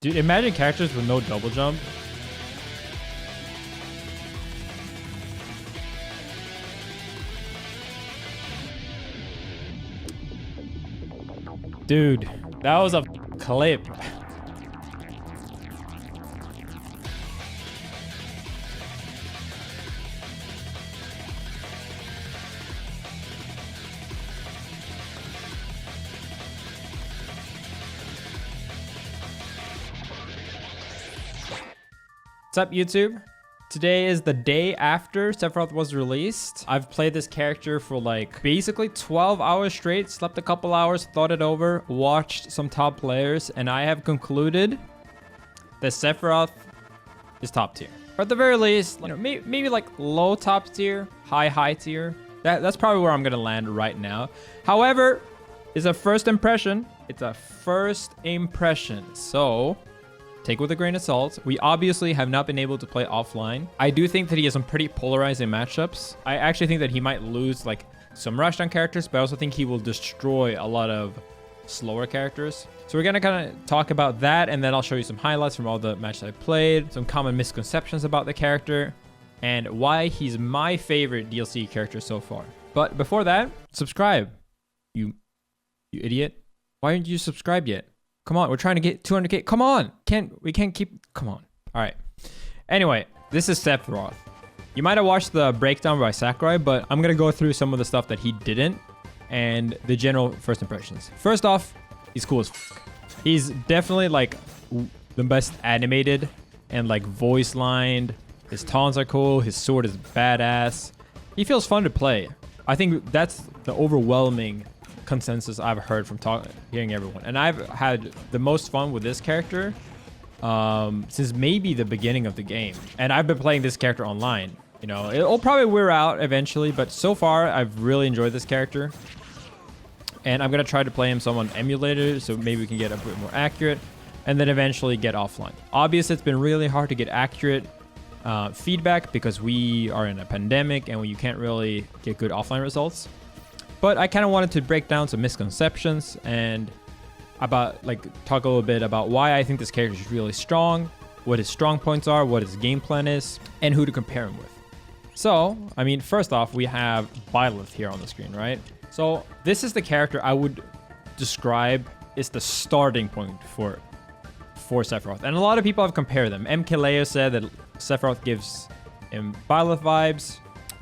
Dude, imagine characters with no double jump. Dude, that was a clip. What's up, YouTube? Today is the day after Sephiroth was released. I've played this character for like basically 12 hours straight, slept a couple hours, thought it over, watched some top players, and I have concluded that Sephiroth is top tier. Or at the very least, you know, maybe like low top tier, high tier. That's probably where I'm gonna land right now. However, it's a first impression. It's a first impression. So take it with a grain of salt. We obviously have not been able to play offline. I do think that he has some pretty polarizing matchups. I actually think that he might lose like some rushdown characters, but I also think he will destroy a lot of slower characters. So we're gonna kind of talk about that, and then I'll show you some highlights from all the matches I played, some common misconceptions about the character, and why he's my favorite DLC character so far. But before that, subscribe. You idiot. Why aren't you subscribed yet? Come on, we're trying to get 200k. Come on. We can't keep, come on. All right. Anyway, this is Sephiroth. You might have watched the breakdown by Sakurai, but I'm going to go through some of the stuff that he didn't and the general first impressions. First off, he's cool as f. He's definitely like the best animated and like voice lined. His taunts are cool. His sword is badass. He feels fun to play. I think that's the overwhelming consensus I've heard from hearing everyone, and I've had the most fun with this character since maybe the beginning of the game, and I've been playing this character online. You know, it'll probably wear out eventually, but so far I've really enjoyed this character, and I'm gonna try to play him some on emulator so maybe we can get a bit more accurate, and then eventually get offline. Obviously, it's been really hard to get accurate feedback because we are in a pandemic and you can't really get good offline results. But I kind of wanted to break down some misconceptions and about talk a little bit about why I think this character is really strong, what his strong points are, what his game plan is, and who to compare him with. So, I mean, first off, we have Byleth here on the screen, right? So this is the character I would describe is the starting point for Sephiroth. And a lot of people have compared them. MKLeo said that Sephiroth gives him Byleth vibes.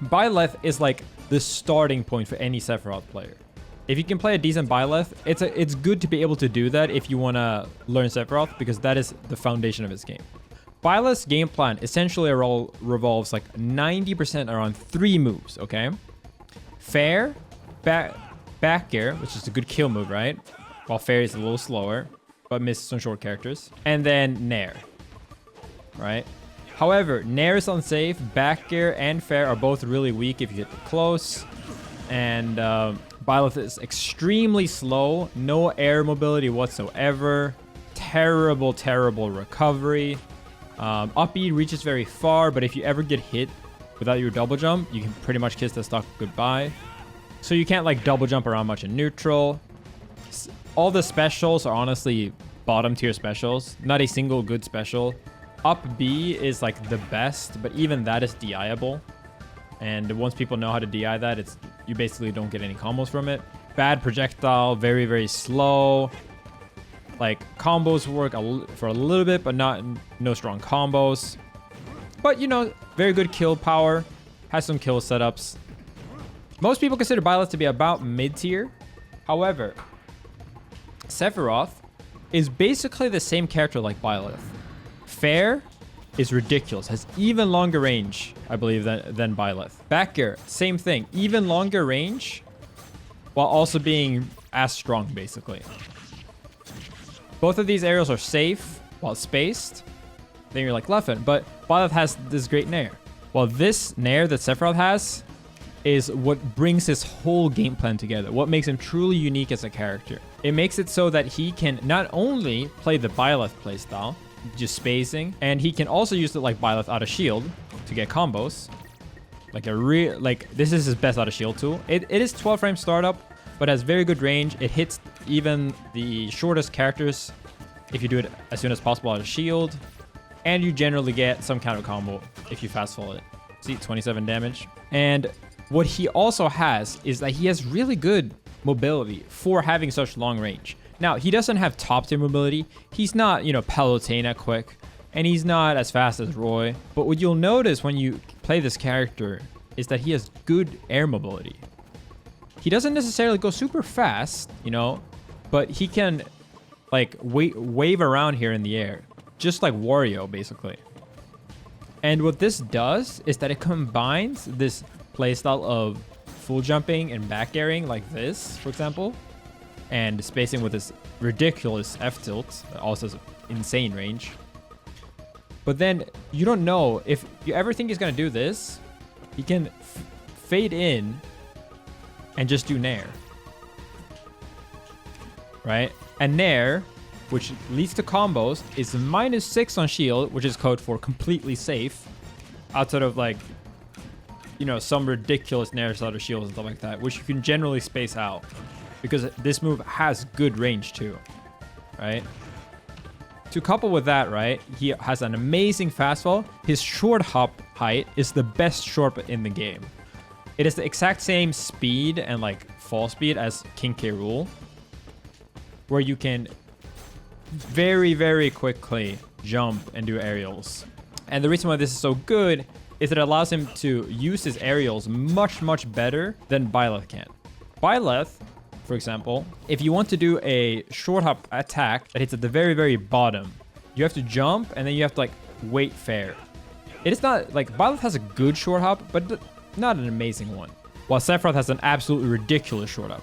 Byleth is like the starting point for any Sephiroth player. If you can play a decent Byleth, it's good to be able to do that if you want to learn Sephiroth, because that is the foundation of his game. Byleth's game plan essentially revolves like 90% around 3 moves, okay? Fair, back air, which is a good kill move, right? While Fair is a little slower, but misses some short characters. And then Nair, right? However, Nair is unsafe, back air and Fair are both really weak if you hit them close. And Byleth is extremely slow, no air mobility whatsoever. Terrible recovery. Up E reaches very far, but if you ever get hit without your double jump, you can pretty much kiss the stock goodbye. So you can't like double jump around much in neutral. All the specials are honestly bottom tier specials. Not a single good special. Up B is like the best, but even that is DI-able. And once people know how to DI that, you basically don't get any combos from it. Bad projectile, very slow. Like combos work for a little bit, but no strong combos. But you know, very good kill power. Has some kill setups. Most people consider Byleth to be about mid-tier. However, Sephiroth is basically the same character like Byleth. Fair is ridiculous, has even longer range, I believe, than Byleth. Back air, same thing, even longer range, while also being as strong, basically. Both of these aerials are safe, while spaced. Then you're like Leffen, but Byleth has this great Nair. While this Nair that Sephiroth has is what brings his whole game plan together, what makes him truly unique as a character. It makes it so that he can not only play the Byleth playstyle, just spacing, and he can also use it like Byleth out of shield to get combos. This is his best out of shield tool. It is 12 frame startup, but has very good range. It hits even the shortest characters if you do it as soon as possible out of shield. And you generally get some kind of combo if you fast fall it. See, 27 damage. And what he also has is that he has really good mobility for having such long range. Now, he doesn't have top tier mobility. He's not, you know, Palutena quick. And he's not as fast as Roy. But what you'll notice when you play this character is that he has good air mobility. He doesn't necessarily go super fast, you know, but he can like wave around here in the air, just like Wario basically. And what this does is that it combines this playstyle of full jumping and back airing like this, for example, and spacing with this ridiculous F tilt that also has insane range. But then you don't know if you ever think he's gonna do this. He can fade in and just do Nair, right? And Nair, which leads to combos, is -6 on shield, which is code for completely safe, outside of like, you know, some ridiculous Nairs out of shields and stuff like that, which you can generally space out because this move has good range too, right? To couple with that, right, he has an amazing fastfall. His short hop height is the best short in the game. It is the exact same speed and like fall speed as King K. Rool, where you can very, very quickly jump and do aerials. And the reason why this is so good is that it allows him to use his aerials much, much better than Byleth can. Byleth, for example, if you want to do a short hop attack that hits at the very, very bottom, you have to jump and then you have to like wait fair. It is not like Byleth has a good short hop, but not an amazing one. While Sephiroth has an absolutely ridiculous short hop.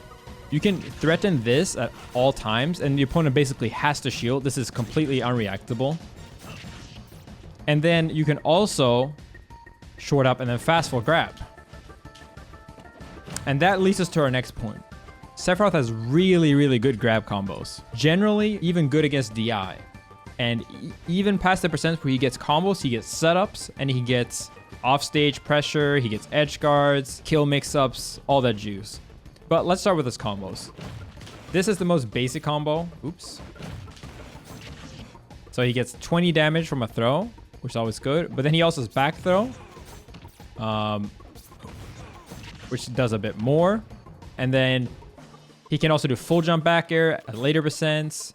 You can threaten this at all times and the opponent basically has to shield. This is completely unreactable. And then you can also short up and then fast fall grab. And that leads us to our next point. Sephiroth has really, really good grab combos. Generally, even good against DI. And even past the percent where he gets combos, he gets setups, and he gets offstage pressure, he gets edge guards, kill mix-ups, all that juice. But let's start with his combos. This is the most basic combo. Oops. So he gets 20 damage from a throw, which is always good. But then he also has back throw, which does a bit more. And then he can also do full jump back air at later percents.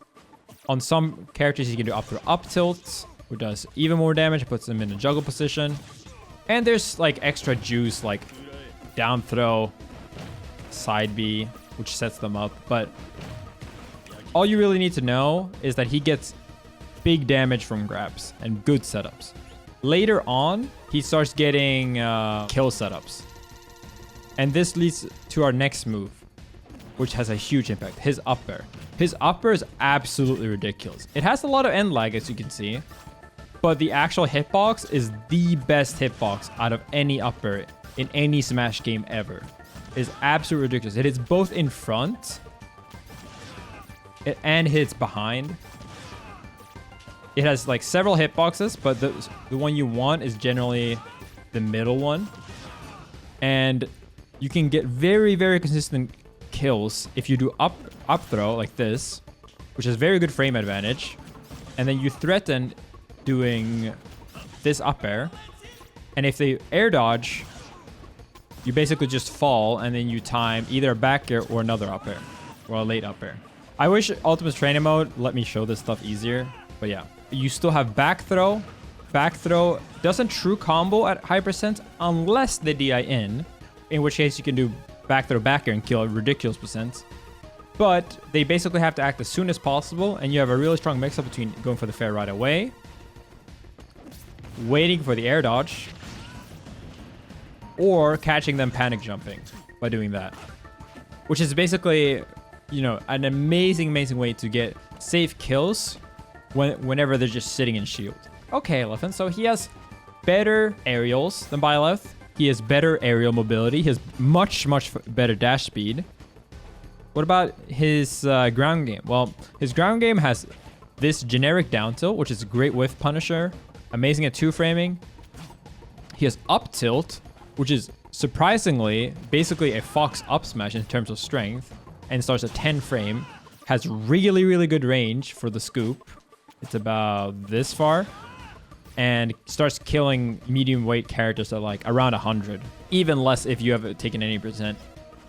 On some characters, he can do up throw up tilt, which does even more damage, puts them in a juggle position. And there's like extra juice, like down throw, side B, which sets them up. But all you really need to know is that he gets big damage from grabs and good setups. Later on, he starts getting kill setups. And this leads to our next move, which has a huge impact. His up air. His up air is absolutely ridiculous. It has a lot of end lag, as you can see. But the actual hitbox is the best hitbox out of any up air in any Smash game ever. It is absolutely ridiculous. It is both in front and hits behind. It has like several hitboxes, but the one you want is generally the middle one. And you can get very, very consistent kills if you do up throw like this, which has very good frame advantage. And then you threaten doing this up air. And if they air dodge, you basically just fall and then you time either a back air or another up air or a late up air. I wish Ultimate Training Mode let me show this stuff easier, but yeah. You still have back throw. Back throw doesn't true combo at high percent unless they DI in which case you can do back throw back air and kill a ridiculous percent. But they basically have to act as soon as possible, and you have a really strong mix-up between going for the fair right away, waiting for the air dodge, or catching them panic jumping by doing that. Which is basically, you know, an amazing way to get safe kills whenever they're just sitting in shield. Okay, Leffen, so he has better aerials than Byleth. He has better aerial mobility. He has much better dash speed. What about his ground game? Well, his ground game has this generic down tilt, which is a great whiff punisher. Amazing at 2-framing. He has up tilt, which is surprisingly basically a Fox up smash in terms of strength, and starts at 10 frame. Has really good range for the scoop. It's about this far. And starts killing medium weight characters at like around 100. Even less if you have taken any percent.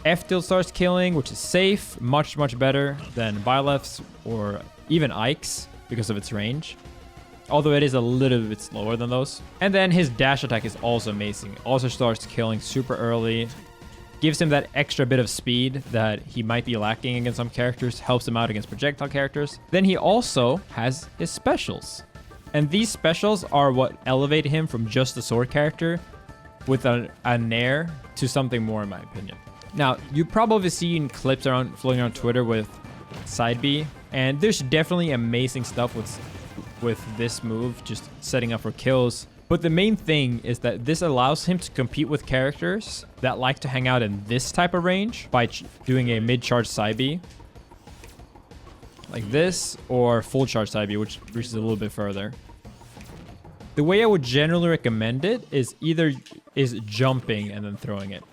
F tilt starts killing, which is safe. Much, much better than Byleth's or even Ike's because of its range. Although it is a little bit slower than those. And then his dash attack is also amazing. Also starts killing super early. Gives him that extra bit of speed that he might be lacking against some characters. Helps him out against projectile characters. Then he also has his specials. And these specials are what elevate him from just a sword character with a nair to something more, in my opinion. Now, you've probably seen clips around floating on Twitter with side B, and there's definitely amazing stuff with this move, just setting up for kills. But the main thing is that this allows him to compete with characters that like to hang out in this type of range by doing a mid-charge side B. Like this, or full charge side B, which reaches a little bit further. The way I would generally recommend it is either jumping and then throwing it.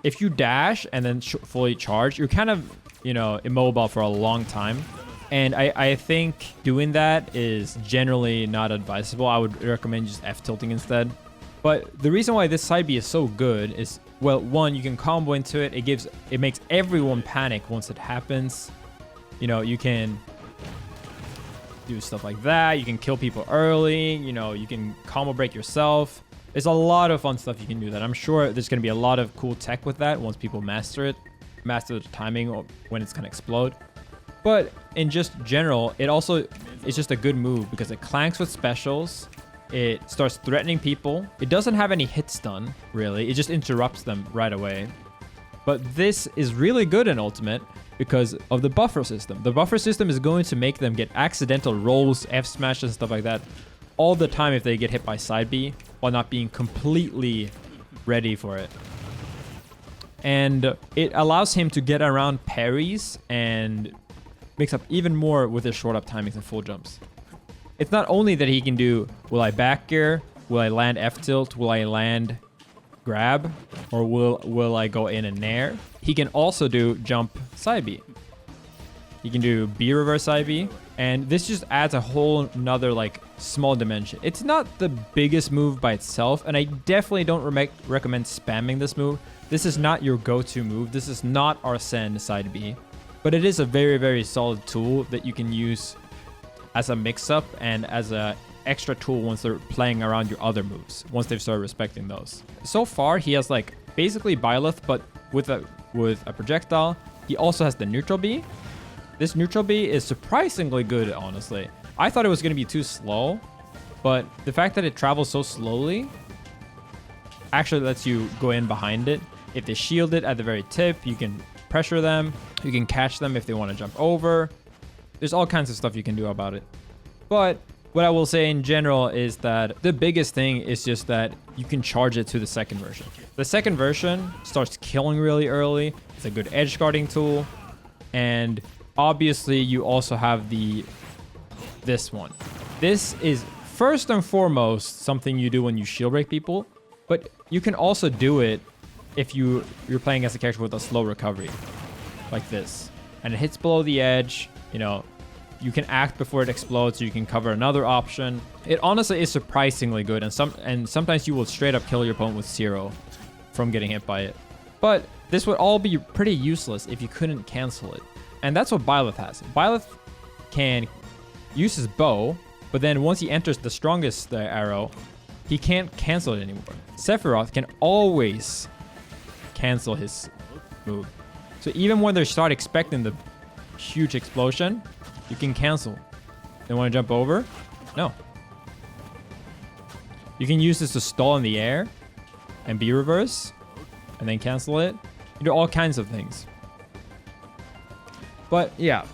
If you dash and then fully charge, you're kind of, immobile for a long time. And I think doing that is generally not advisable. I would recommend just F tilting instead. But the reason why this side B is so good is, well, one, you can combo into it. It makes everyone panic once it happens. You can do stuff like that. You can kill people early. You can combo break yourself. There's a lot of fun stuff you can do that. I'm sure there's going to be a lot of cool tech with that once people master it. Master the timing or when it's going to explode. But in just general, it's just a good move because it clanks with specials. It starts threatening people. It doesn't have any hit stun, really. It just interrupts them right away. But this is really good in Ultimate because of the buffer system. The buffer system is going to make them get accidental rolls, F smashes, and stuff like that all the time if they get hit by side B while not being completely ready for it. And it allows him to get around parries and makes up even more with his short up timings and full jumps. It's not only that he can do, will I back gear? Will I land F tilt? Will I land grab? Or will I go in and nair? He can also do jump side B. He can do B reverse side B. And this just adds a whole nother small dimension. It's not the biggest move by itself. And I definitely don't recommend spamming this move. This is not your go-to move. This is not Arsene side B. But it is a very, very solid tool that you can use as a mix-up and as a extra tool once they're playing around your other moves, once they've started respecting those. So far, he has basically Byleth, but with a projectile. He also has the neutral B. This neutral B is surprisingly good, honestly. I thought it was going to be too slow, but the fact that it travels so slowly actually lets you go in behind it. If they shield it at the very tip, you can pressure them. You can catch them if they want to jump over. There's all kinds of stuff you can do about it. But what I will say in general is that the biggest thing is just that you can charge it to the second version. The second version starts killing really early. It's a good edge guarding tool. And obviously you also have this one. This is first and foremost something you do when you shield break people, but you can also do it if you're playing as a character with a slow recovery like this. And it hits below the edge, you can act before it explodes, so you can cover another option. It honestly is surprisingly good, and sometimes you will straight up kill your opponent with 0 from getting hit by it. But this would all be pretty useless if you couldn't cancel it. And that's what Byleth has. Byleth can use his bow, but then once he enters the strongest arrow, he can't cancel it anymore. Sephiroth can always cancel his move. So even when they start expecting the huge explosion, you can cancel. They want to jump over? No. You can use this to stall in the air and B reverse and then cancel it. You do all kinds of things. But yeah,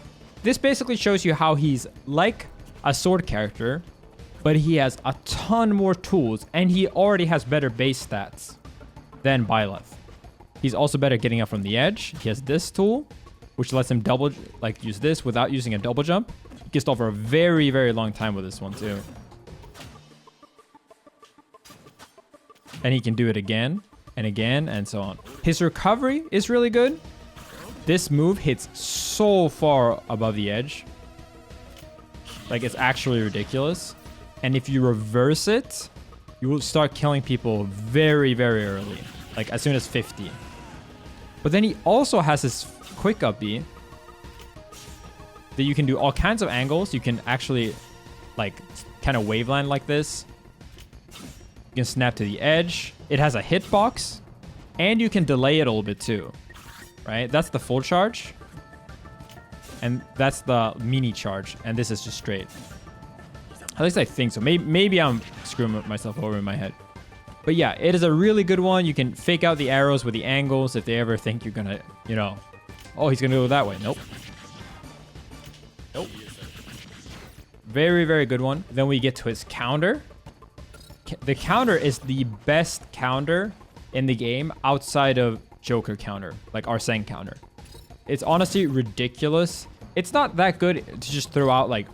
this basically shows you how he's like a sword character, but he has a ton more tools and he already has better base stats than Byleth. He's also better at getting up from the edge. He has this tool, which lets him use this without using a double jump. He can stall for a very, very long time with this one too. And he can do it again and again and so on. His recovery is really good. This move hits so far above the edge. Like, it's actually ridiculous. And if you reverse it, you will start killing people very, very early. Like, as soon as 50. But then he also has this quick up B that you can do all kinds of angles. You can actually, like, kind of waveland like this. You can snap to the edge. It has a hitbox. And you can delay it a little bit too. Right? That's the full charge. And that's the mini charge. And this is just straight. At least I think so. Maybe I'm screwing myself over in my head. But yeah, it is a really good one. You can fake out the arrows with the angles if they ever think you're going to, you know, oh, he's going to go that way. Nope. Nope. Very, very good one. Then we get to his counter. The counter is the best counter in the game outside of Joker counter, like Arsene counter. It's honestly ridiculous. It's not that good to just throw out like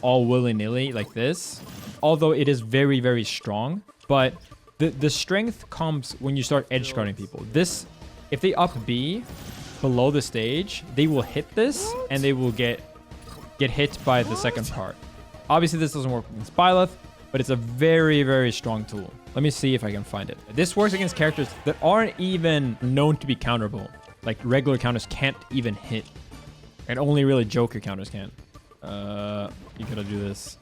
all willy-nilly like this, although it is very, very strong. But the strength comes when you start edge guarding people. This, if they up B below the stage, they will hit this and they will get hit by the second part. Obviously, this doesn't work against Byleth, but it's a very, very strong tool. Let me see if I can find it. This works against characters that aren't even known to be counterable. Like regular counters can't even hit. And only really Joker counters can. You gotta do this.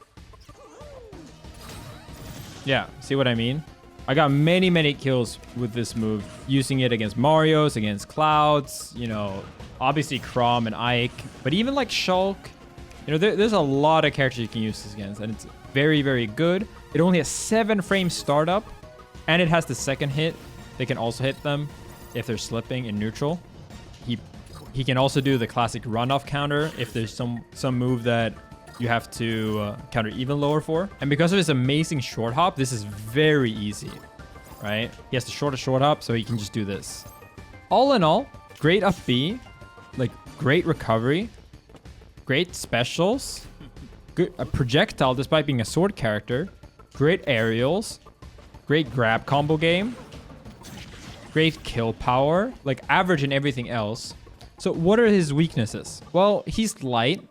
Yeah, see what I mean? I got many, many kills with this move. Using it against Marios, against Clouds, you know, obviously Chrom and Ike. But even like Shulk, you know, there's a lot of characters you can use this against. And it's very, very good. It only has 7 frame startup. And it has the second hit. They can also hit them if they're slipping in neutral. He can also do the classic runoff counter if there's some move that you have to counter even lower for. And because of his amazing short hop, this is very easy, right? He has the shortest short hop, so he can just do this. All in all, great up B, like great recovery, great specials, good a projectile despite being a sword character, great aerials, great grab combo game, great kill power, like average in everything else. So what are his weaknesses? Well, he's light.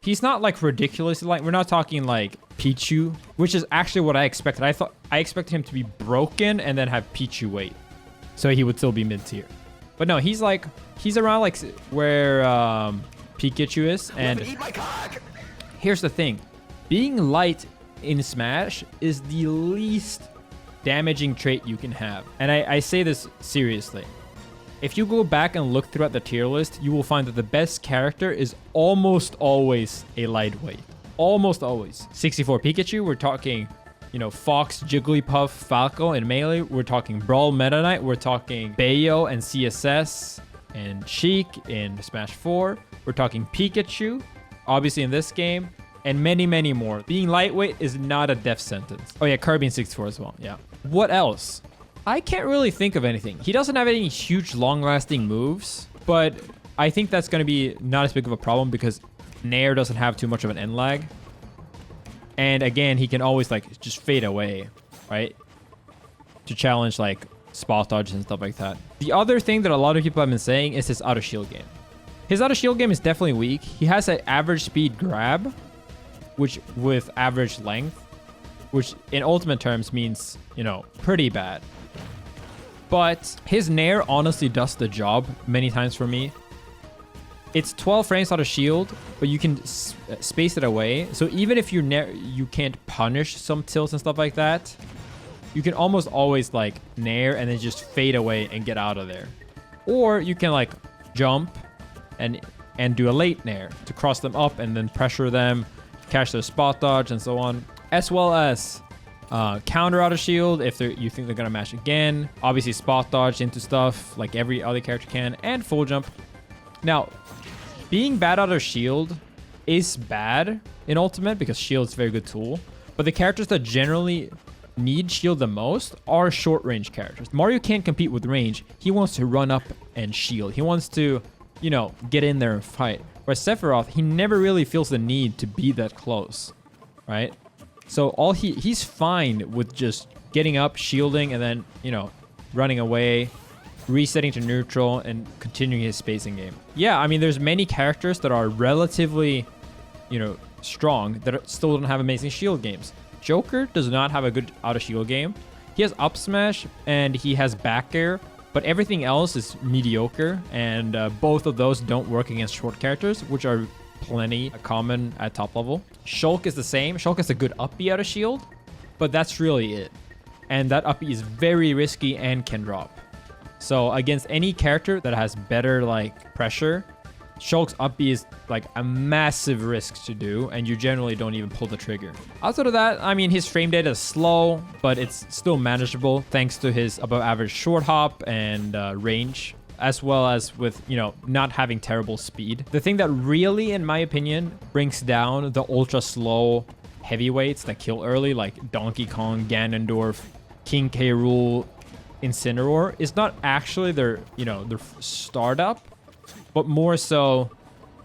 He's not like ridiculously light. We're not talking like Pichu, which is actually what I expected. I expected him to be broken and then have Pichu weight, so he would still be mid tier. But no, he's around like where Pikachu is. And here's the thing, being light in Smash is the least damaging trait you can have. And I say this seriously. If you go back and look throughout the tier list, you will find that the best character is almost always a lightweight. Almost always. 64 Pikachu, we're talking, you know, Fox, Jigglypuff, Falco, and Melee. We're talking Brawl Meta Knight. We're talking Bayo and CSS and Sheik in Smash 4. We're talking Pikachu, obviously in this game, and many, many more. Being lightweight is not a death sentence. Oh yeah, Kirby in 64 as well, yeah. What else? I can't really think of anything. He doesn't have any huge long-lasting moves, but I think that's going to be not as big of a problem because Nair doesn't have too much of an end lag. And again, he can always like just fade away, right? To challenge like spot dodges and stuff like that. The other thing that a lot of people have been saying is his auto shield game. His auto shield game is definitely weak. He has an average speed grab, which with average length, which in ultimate terms means, you know, pretty bad. But his Nair honestly does the job many times for me. It's 12 frames out of shield, but you can space it away. So even if you can't punish some tilts and stuff like that, you can almost always like Nair and then just fade away and get out of there. Or you can like jump and do a late Nair to cross them up and then pressure them, catch their spot dodge and so on. As well as counter out of shield if you think they're gonna mash again. Obviously spot dodge into stuff like every other character can, and full jump. Now, being bad out of shield is bad in ultimate because shield is a very good tool, but the characters that generally need shield the most are short range characters. Mario can't compete with range. He wants to run up and shield. He wants to, you know, get in there and fight. Whereas Sephiroth, he never really feels the need to be that close, right? So he's fine with just getting up, shielding, and then, you know, running away, resetting to neutral, and continuing his spacing game. Yeah, I mean, there's many characters that are relatively, you know, strong that still don't have amazing shield games. Joker does not have a good out of shield game. He has up smash and he has back air, but everything else is mediocre, and both of those don't work against short characters, which are plenty common at top level. Shulk is the same. Shulk has a good up B out of shield, but that's really it. And that up B is very risky and can drop. So against any character that has better like pressure, Shulk's up B is like a massive risk to do, and you generally don't even pull the trigger. Outside of that, I mean, his frame data is slow, but it's still manageable thanks to his above average short hop and range, as well as with, you know, not having terrible speed. The thing that really, in my opinion, brings down the ultra slow heavyweights that kill early, like Donkey Kong, Ganondorf, King K. Rool, Incineroar, is not actually their, you know, their startup, but more so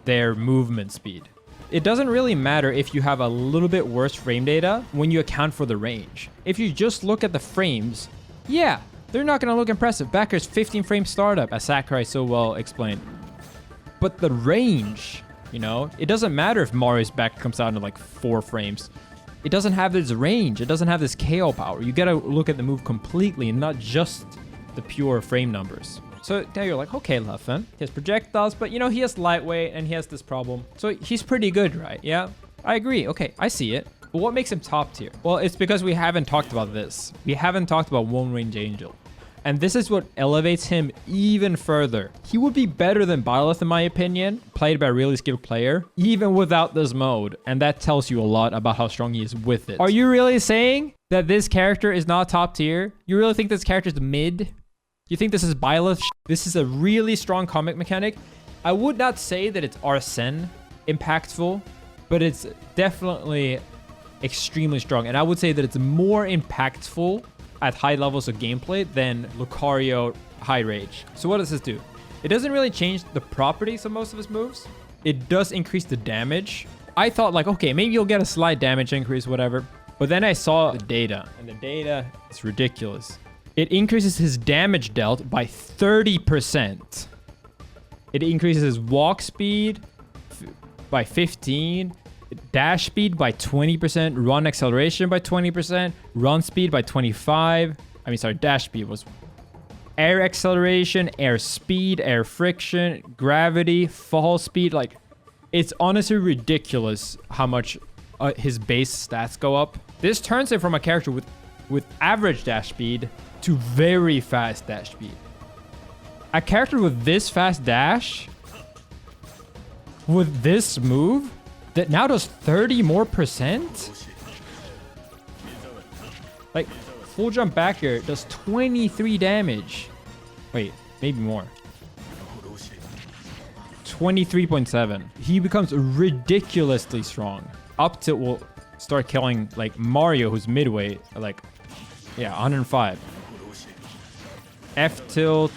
their movement speed. It doesn't really matter if you have a little bit worse frame data when you account for the range. If you just look at the frames, yeah, they're not going to look impressive. Backer's 15 frame startup, as Sakurai so well explained. But the range, you know, it doesn't matter if Mario's back comes out in like 4 frames. It doesn't have this range. It doesn't have this KO power. You got to look at the move completely and not just the pure frame numbers. So now you're like, okay, Leffen, he has projectiles, but you know, he has lightweight and he has this problem. So he's pretty good, right? Yeah, I agree. Okay, I see it. But what makes him top tier? Well, it's because we haven't talked about this. We haven't talked about One Range Angel. And this is what elevates him even further. He would be better than Byleth, in my opinion, played by a really skilled player, even without this mode. And that tells you a lot about how strong he is with it. Are you really saying that this character is not top tier? You really think this character is mid? You think this is Byleth? This is a really strong comic mechanic. I would not say that it's Arsene impactful, but it's definitely extremely strong. And I would say that it's more impactful at high levels of gameplay than Lucario High Rage. So what does this do? It doesn't really change the properties of most of his moves. It does increase the damage. I thought like, okay, maybe you'll get a slight damage increase, whatever. But then I saw the data, and the data is ridiculous. It increases his damage dealt by 30%. It increases his walk speed by 15%, dash speed by 20%, run acceleration by 20%, run speed by 25%. I mean, sorry, dash speed was air acceleration, air speed, air friction, gravity, fall speed. Like, it's honestly ridiculous how much his base stats go up. This turns him from a character with average dash speed to very fast dash speed. A character with this fast dash, with this move, that now does 30% more. Like, full jump back here does 23 damage. Wait, maybe more. 23.7. He becomes ridiculously strong. Up to, will start killing, like, Mario, who's midweight, like, yeah, 105. F tilt.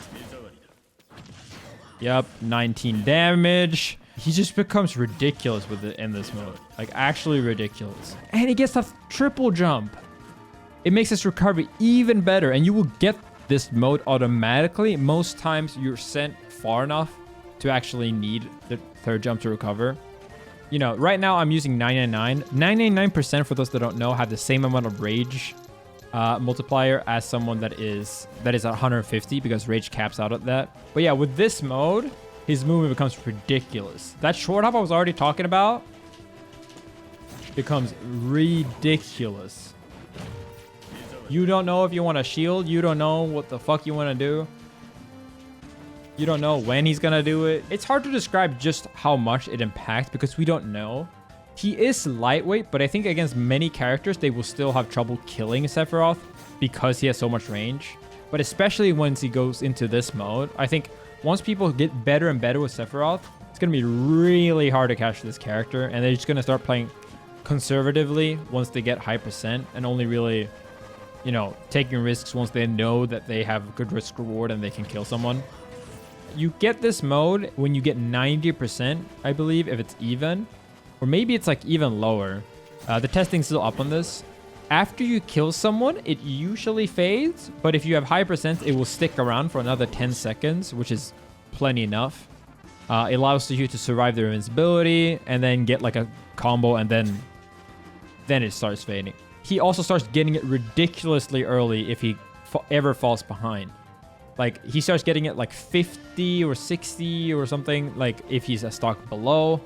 Yep, 19 damage. He just becomes ridiculous with it in this mode. Like, actually ridiculous. And he gets a triple jump. It makes his recovery even better, and you will get this mode automatically. Most times you're sent far enough to actually need the third jump to recover. You know, right now I'm using 999. 99%, for those that don't know, have the same amount of rage multiplier as someone that is at 150, because rage caps out at that. But yeah, with this mode, his movement becomes ridiculous. That short hop I was already talking about becomes ridiculous. You don't know if you want to shield. You don't know what the fuck you want to do. You don't know when he's going to do it. It's hard to describe just how much it impacts because we don't know. He is lightweight, but I think against many characters, they will still have trouble killing Sephiroth because he has so much range. But especially once he goes into this mode, I think once people get better and better with Sephiroth, it's going to be really hard to catch this character. And they're just going to start playing conservatively once they get high percent, and only really, you know, taking risks once they know that they have good risk reward and they can kill someone. You get this mode when you get 90%, I believe, if it's even. Or maybe it's like even lower. The testing's still up on this. After you kill someone, it usually fades. But if you have high percent, it will stick around for another 10 seconds, which is plenty enough. It allows you to survive their invincibility and then get like a combo, and then it starts fading. He also starts getting it ridiculously early if he ever falls behind. Like, he starts getting it like 50 or 60 or something, like if he's a stock below.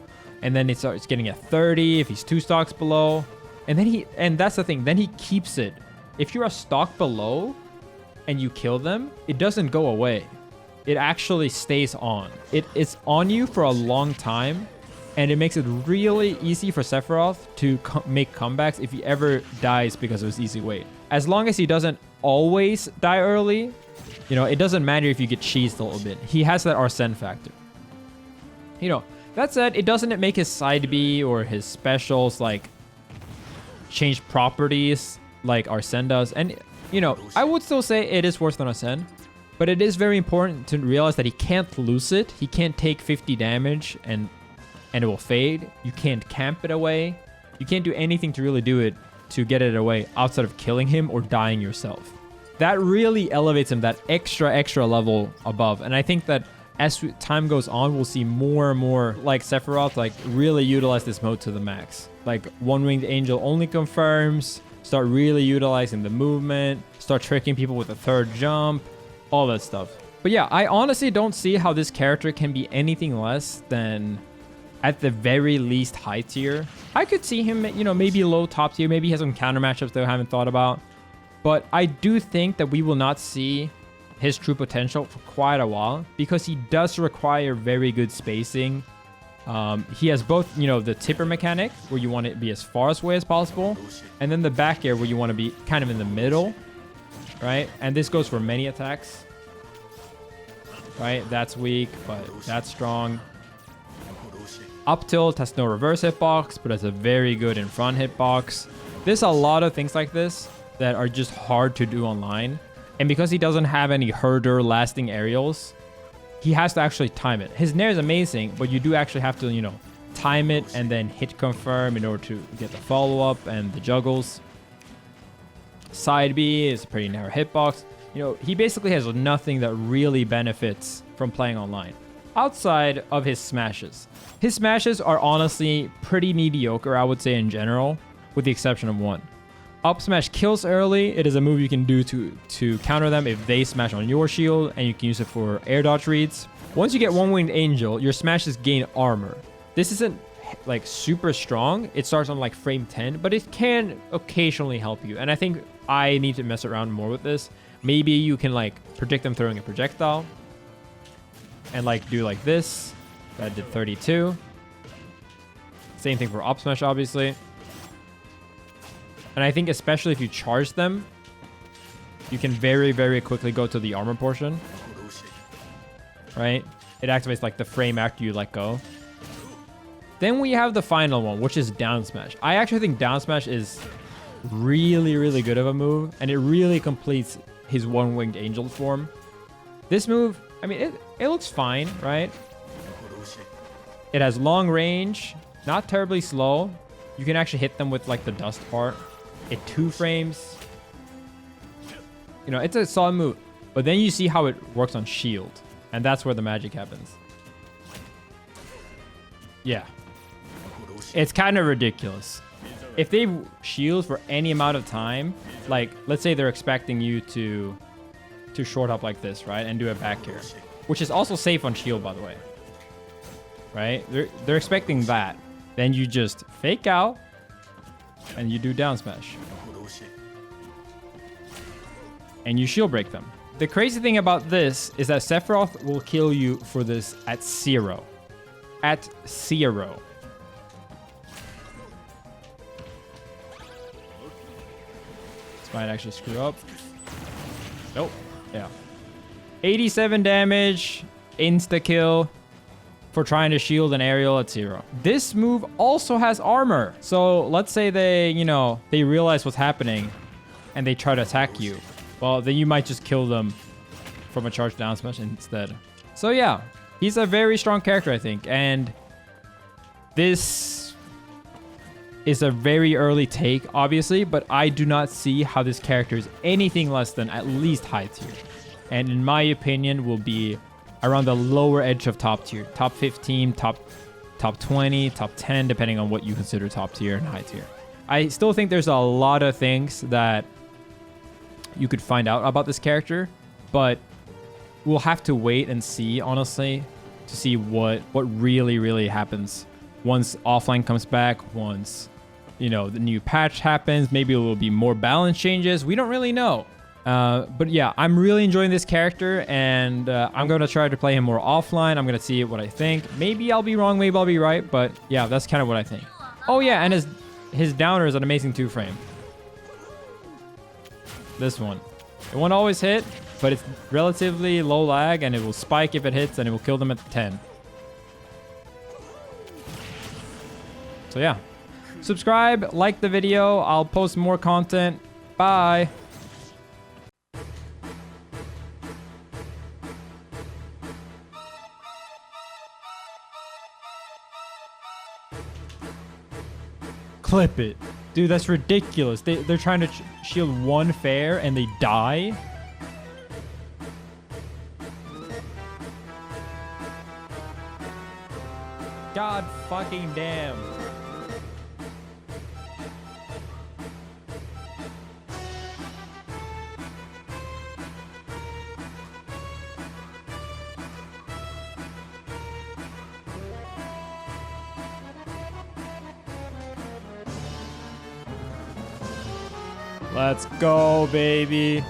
And then he starts getting it 30 if he's 2 stocks below. And that's the thing, then he keeps it. If you're a stock below and you kill them, it doesn't go away. It actually stays on. It's on you for a long time. And it makes it really easy for Sephiroth to make comebacks if he ever dies because of his easy weight. As long as he doesn't always die early, you know, it doesn't matter if you get cheesed a little bit. He has that Arsene factor. You know, that said, it doesn't make his side B or his specials like change properties like Arsene does. And, you know, I would still say it is worse than Arsene. But it is very important to realize that he can't lose it. He can't take 50 damage and it will fade. You can't camp it away. You can't do anything to really do it to get it away outside of killing him or dying yourself. That really elevates him that extra level above. And I think that as time goes on, we'll see more and more like Sephiroth like really utilize this mode to the max. Like One-Winged Angel only confirms, start really utilizing the movement, start tricking people with a third jump, all that stuff. But yeah, I honestly don't see how this character can be anything less than at the very least high tier. I could see him, you know, maybe low top tier. Maybe he has some counter matchups that I haven't thought about. But I do think that we will not see his true potential for quite a while because he does require very good spacing. He has both, you know, the tipper mechanic where you want it to be as far away as possible, and then the back air where you want to be kind of in the middle, right? And this goes for many attacks, right? That's weak, but that's strong. Up tilt has no reverse hitbox, but has a very good in front hitbox. There's a lot of things like this that are just hard to do online. And because he doesn't have any herder lasting aerials, he has to actually time it. His nair is amazing, but you do actually have to, you know, time it and then hit confirm in order to get the follow-up and the juggles. Side B is a pretty narrow hitbox. You know, he basically has nothing that really benefits from playing online outside of his smashes. His smashes are honestly pretty mediocre, I would say, in general, with the exception of one. Up smash kills early. It is a move you can do to counter them if they smash on your shield, and you can use it for air dodge reads. Once you get One-Winged Angel, your smashes gain armor. This isn't like super strong. It starts on like frame 10, but it can occasionally help you. And I think I need to mess around more with this. Maybe you can like predict them throwing a projectile and like do like this. That did 32. Same thing for up smash, obviously. And I think especially if you charge them, you can very, very quickly go to the armor portion. Right? It activates like the frame after you let go. Then we have the final one, which is down smash. I actually think down smash is really, really good of a move. And it really completes his One-Winged Angel form. This move, I mean, it looks fine, right? It has long range, not terribly slow. You can actually hit them with like the dust part. It 2 frames. You know, it's a solid move. But then you see how it works on shield. And that's where the magic happens. Yeah. It's kind of ridiculous. If they shield for any amount of time, like let's say they're expecting you to short up like this, right? And do a back air, which is also safe on shield, by the way. Right? They're expecting that. Then you just fake out and you do down smash. And you shield break them. The crazy thing about this is that Sephiroth will kill you for this at 0. At 0. This might actually screw up. Nope. Yeah. 87 damage. Insta-kill. For trying to shield an aerial at 0. This move also has armor. So let's say they realize what's happening and they try to attack you. Well, then you might just kill them from a charge down smash instead. So yeah, he's a very strong character, I think. And this is a very early take, obviously, but I do not see how this character is anything less than at least high tier. And in my opinion, will be around the lower edge of top tier, top 15, top top 20, top 10, depending on what you consider top tier and high tier. I still think there's a lot of things that you could find out about this character, but we'll have to wait and see, honestly, to see what really happens once offline comes back, once, you know, the new patch happens. Maybe it will be more balance changes. We don't really know. But yeah, I'm really enjoying this character, and I'm going to try to play him more offline. I'm going to see what I think. Maybe I'll be wrong, maybe I'll be right, but yeah, that's kind of what I think. Oh yeah, and his downer is an amazing 2-frame. This one. It won't always hit, but it's relatively low lag, and it will spike if it hits, and it will kill them at 10. So yeah. Subscribe, like the video. I'll post more content. Bye. Clip it. Dude, that's ridiculous. They're trying to shield one fair and they die. God fucking damn. Let's go, baby.